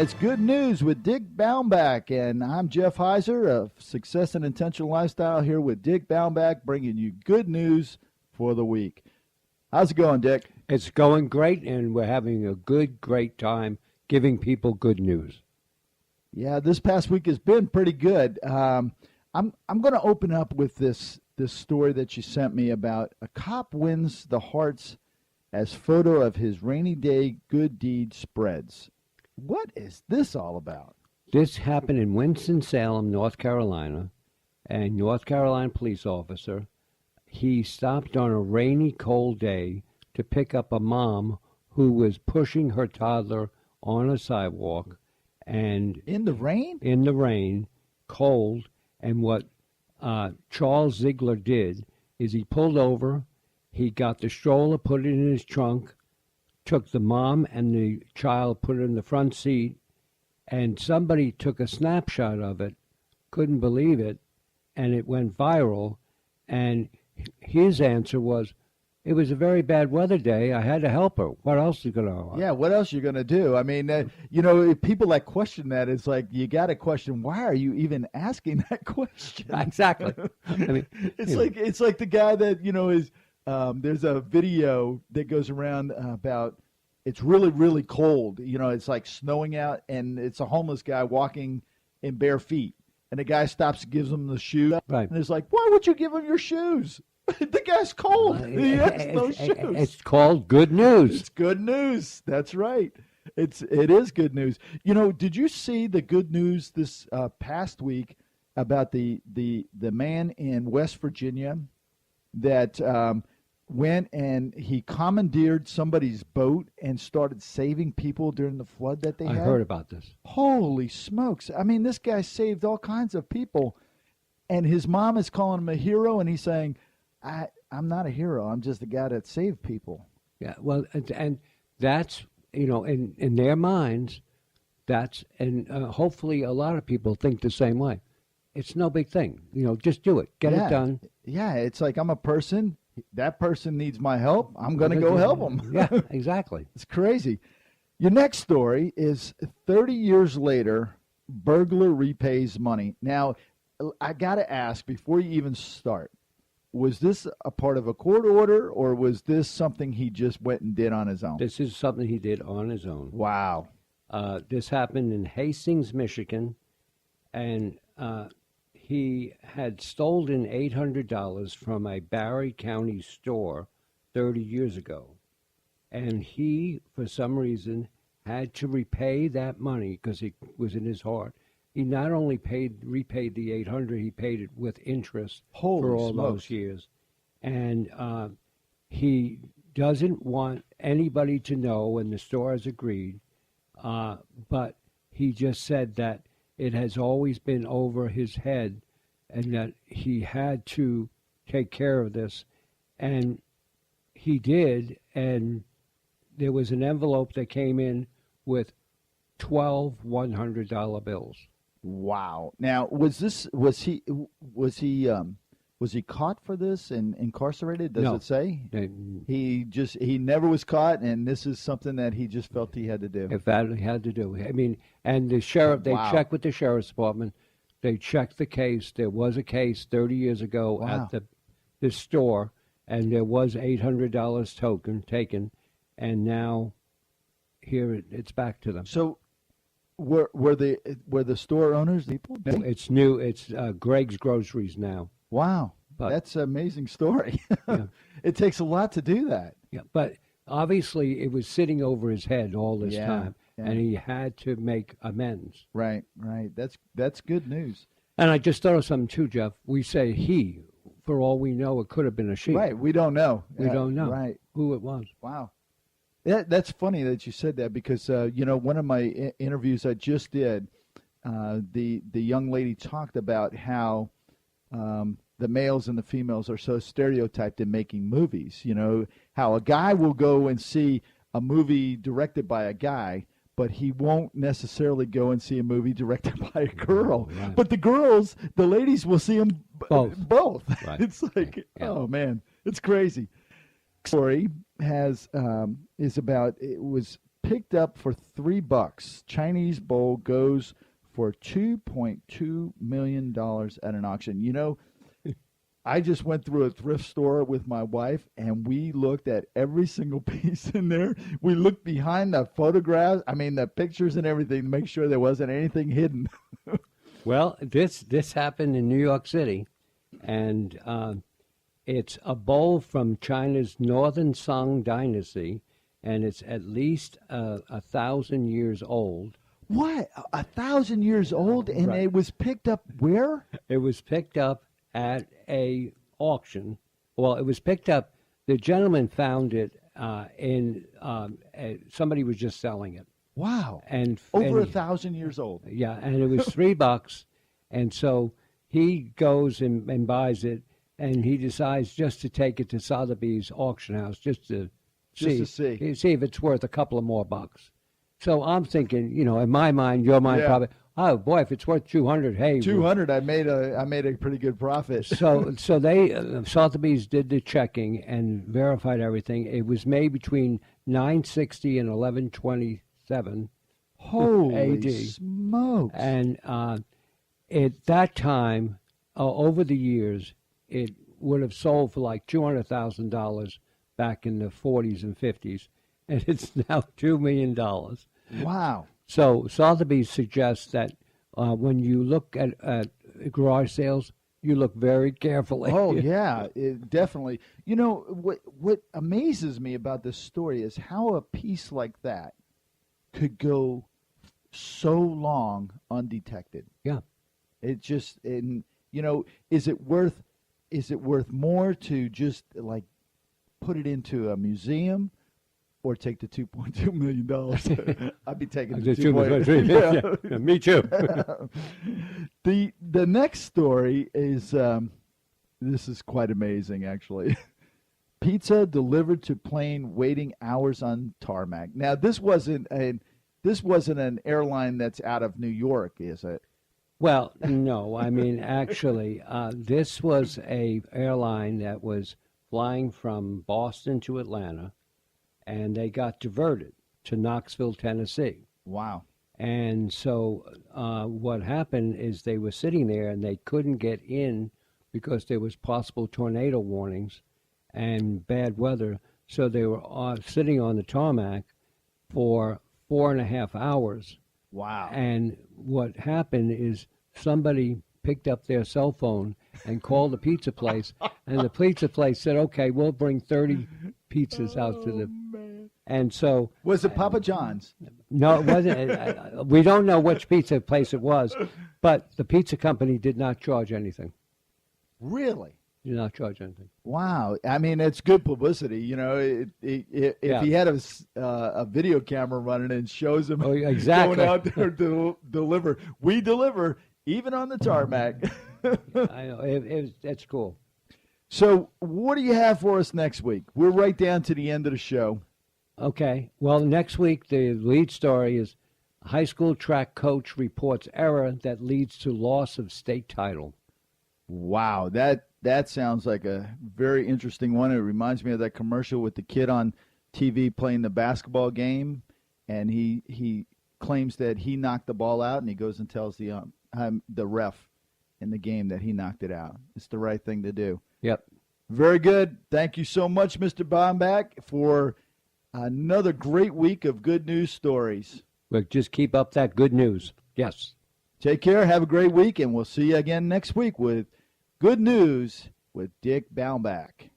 It's Good News with Dick Baumbach, and I'm Jeff Heiser of Success and Intentional Lifestyle here with Dick Baumbach, bringing you good news for the week. How's it going, Dick? It's going great, and we're having a great time giving people good news. Yeah, this past week has been pretty good. I'm going to open up with this story that you sent me about a cop wins the hearts as photo of his rainy day good deed spreads. What is this all about? This happened in Winston-Salem, North Carolina. A North Carolina police officer, he stopped on a rainy, cold day to pick up a mom who was pushing her toddler on a sidewalk. And in the rain? In the rain, cold. And what Charles Ziegler did is he pulled over, he got the stroller, put it in his trunk, took the mom and the child, put it in the front seat, and somebody took a snapshot of it, couldn't believe it, and it went viral. And his answer was, it was a very bad weather day. I had to help her. What else are you going to do? Yeah, what else are you going to do? I mean, people that question that, it's like, you got to question, why are you even asking that question? Exactly. I mean, it's like the guy that, is, there's a video that goes around about it's really, really cold. It's like snowing out, and it's a homeless guy walking in bare feet. And the guy stops and gives him the shoes. Right. And it's like, why would you give him your shoes? The guy's cold. He has no shoes. It's called good news. It's good news. That's right. It is good news. Did you see the good news this past week about the man in West Virginia that went and he commandeered somebody's boat and started saving people during the flood that they had? I heard about this. Holy smokes. I mean, this guy saved all kinds of people, and his mom is calling him a hero, and he's saying, I'm not a hero. I'm just a guy that saved people. Yeah, well, and that's, in their minds, and hopefully a lot of people think the same way. It's no big thing. Just do it. Get it done. Yeah, it's like, I'm a person. That person needs my help. I'm going to go help them. Yeah, exactly. It's crazy. Your next story is 30 years later, burglar repays money. Now, I got to ask, before you even start, was this a part of a court order, or was this something he just went and did on his own? This is something he did on his own. Wow. This happened in Hastings, Michigan, and he had stolen $800 from a Barry County store 30 years ago. And he, for some reason, had to repay that money because it was in his heart. He not only repaid the $800, he paid it with interest for all those years. And he doesn't want anybody to know, and the store has agreed, but he just said that it has always been over his head and that he had to take care of this. And he did, and there was an envelope that came in with 12 $100 bills. Wow. Now, was he caught for this and incarcerated? Does it say? He never was caught, and this is something that he just felt he had to do. In fact, he had to do. I mean, and the sheriff, they checked with the sheriff's department. They checked the case. There was a case 30 years ago at the store, and there was $800 taken, and now here it's back to them. So, were the store owners people? No, it's new. It's Greg's Groceries now. Wow, that's an amazing story. Yeah. It takes a lot to do that. Yeah, but obviously it was sitting over his head all this time, and he had to make amends. Right. That's good news. And I just thought of something too, Jeff. We say he. For all we know, it could have been a she. Right. We don't know. We don't know. Right. Who it was. Wow. That's funny that you said that because, one of my interviews I just did, the young lady talked about how the males and the females are so stereotyped in making movies. How a guy will go and see a movie directed by a guy, but he won't necessarily go and see a movie directed by a girl. Right. But the ladies will see them both. Right. It's like, oh, man, it's crazy. Story is about, it was picked up for $3. Chinese bowl goes for $2.2 million at an auction. You know, I just went through a thrift store with my wife, and we looked at every single piece in there. We looked behind the photographs, the pictures and everything, to make sure there wasn't anything hidden. Well, this happened in New York City, and it's a bowl from China's Northern Song Dynasty, and it's at least 1,000 years old. What? 1,000 years old, and Right. it was picked up where? It was picked up at a auction. Well, it was picked up. The gentleman found it somebody was just selling it. Wow. And Over and, 1,000 years old. Yeah, and it was $3, and so he goes and buys it, and he decides just to take it to Sotheby's auction house just to see if it's worth a couple of more bucks. So I'm thinking, in my mind, your mind probably, oh boy, if it's worth 200, hey, 200, I made a pretty good profit. So they Sotheby's did the checking and verified everything. It was made between 960 and 1127. Holy AD. smokes! And at that time, over the years, it would have sold for like $200,000 back in the 40s and 50s, and it's now $2 million. Wow. So Sotheby's suggests that when you look at garage sales, you look very carefully. Oh yeah, definitely. You know what amazes me about this story is how a piece like that could go so long undetected. Yeah. It just is it worth more to just like put it into a museum or take the $2.2 million? I'd be taking the $2.3 million. Yeah, me too. The next story is this is quite amazing, actually. Pizza delivered to plane waiting hours on tarmac. Now, this wasn't an airline that's out of New York, is it? Well, no. Actually, this was a airline that was flying from Boston to Atlanta, and they got diverted to Knoxville, Tennessee. Wow. And so what happened is they were sitting there and they couldn't get in because there was possible tornado warnings and bad weather. So they were sitting on the tarmac for 4.5 hours. Wow. And what happened is somebody picked up their cell phone and called the pizza place, and the pizza place said, okay, we'll bring 30 pizzas out to the... Man. And so... Was it Papa John's? No, it wasn't. We don't know which pizza place it was, but the pizza company did not charge anything. Really? Did not charge anything. Wow. It's good publicity. If he had a video camera running and shows him exactly. going out there to deliver. We deliver even on the tarmac. I know. That's cool. So what do you have for us next week? We're right down to the end of the show. Okay. Well, next week, the lead story is high school track coach reports error that leads to loss of state title. Wow. That sounds like a very interesting one. It reminds me of that commercial with the kid on TV playing the basketball game, and he claims that he knocked the ball out, and he goes and tells the ref in the game that he knocked it out. It's the right thing to do. Yep. Very good. Thank you so much, Mr. Baumbach, for another great week of good news stories. Well, just keep up that good news. Yes. Take care. Have a great week, and we'll see you again next week with Good News with Dick Baumbach.